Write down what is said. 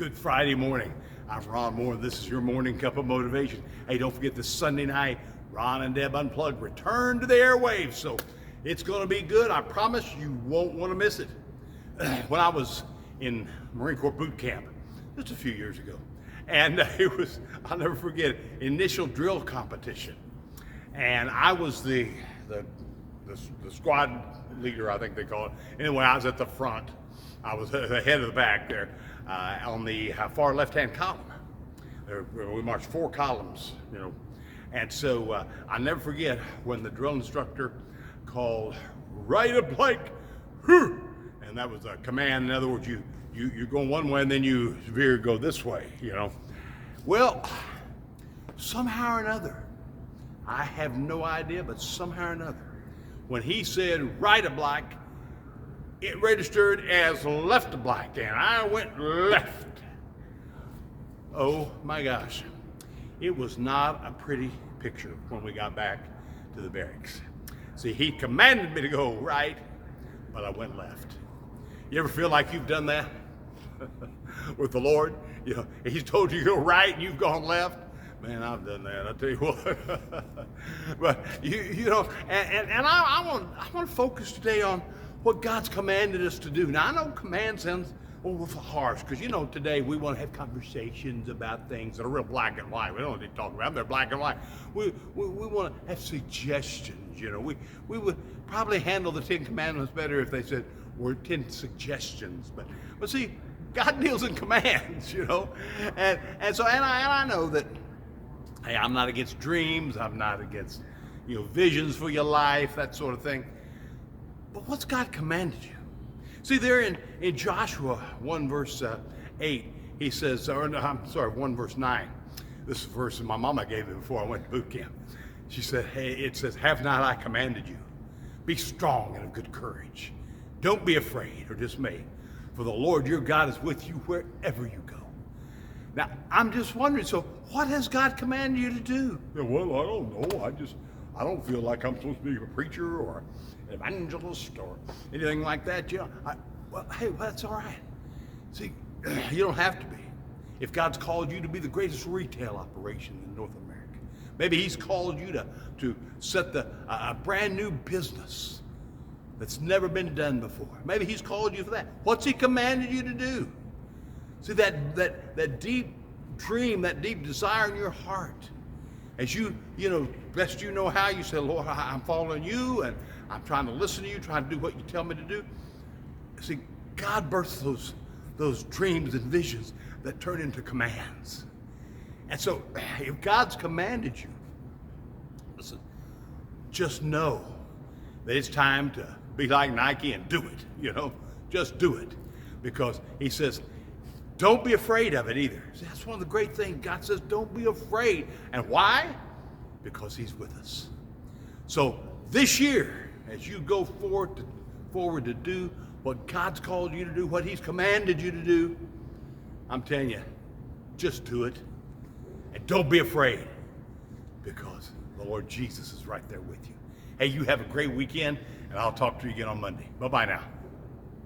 Good Friday morning. I'm Ron Moore. This is your morning cup of motivation. Hey, don't forget this Sunday night, Ron and Deb Unplugged return to the airwaves. So it's going to be good. I promise you won't want to miss it. When I was in Marine Corps boot camp just a few years ago, and it was, I'll never forget, initial drill competition. And I was the squad leader, I think they call it. Anyway, I was at the front. I was the head of the back there on the far left-hand column. We marched 4 columns, you know. And so I'll never forget when the drill instructor called, "Right a blank, whew," and that was a command. In other words, you're going one way and then you veer, go this way, you know. Well, somehow or another, I have no idea, but somehow or another, when he said right a blank, it registered as left a blank, and I went left. Oh my gosh. It was not a pretty picture when we got back to the barracks. See, he commanded me to go right, but I went left. You ever feel like you've done that with the Lord? You know, He's told you to go right and you've gone left. Man, I've done that, I tell you what. But you know, and I want to focus today on what God's commanded us to do. Now, I know command sounds harsh, because you know today we want to have conversations about things that are real black and white. We don't need to talk about them; they're black and white. We want to have suggestions. You know, we would probably handle the 10 Commandments better if they said we're 10 suggestions. But see, God deals in commands. You know, and I know that. Hey, I'm not against dreams. I'm not against, you know, visions for your life, that sort of thing. But what's God commanded you? See, there in Joshua 1 verse 8, he says, or no, I'm sorry, 1 verse 9. This is a verse that my mama gave me before I went to boot camp. She said, hey, it says, "Have not I commanded you? Be strong and of good courage. Don't be afraid or dismayed, for the Lord your God is with you wherever you go." Now, I'm just wondering, so what has God commanded you to do? Yeah, well, I don't know. I don't feel like I'm supposed to be a preacher or an evangelist or anything like that. You know, well, that's all right. See, you don't have to be. If God's called you to be the greatest retail operation in North America, maybe He's called you to set a brand new business that's never been done before. Maybe He's called you for that. What's He commanded you to do? See, that deep dream, that deep desire in your heart, as you know, best you know how, you say, "Lord, I'm following you, and I'm trying to listen to you, trying to do what you tell me to do." See, God births those dreams and visions that turn into commands. And so, if God's commanded you, listen, just know that it's time to be like Nike and do it, you know, just do it. Because He says, don't be afraid of it either. See, that's one of the great things. God says, don't be afraid. And why? Because He's with us. So this year, as you go forward to do what God's called you to do, what He's commanded you to do, I'm telling you, just do it. And don't be afraid, because the Lord Jesus is right there with you. Hey, you have a great weekend, and I'll talk to you again on Monday. Bye-bye now.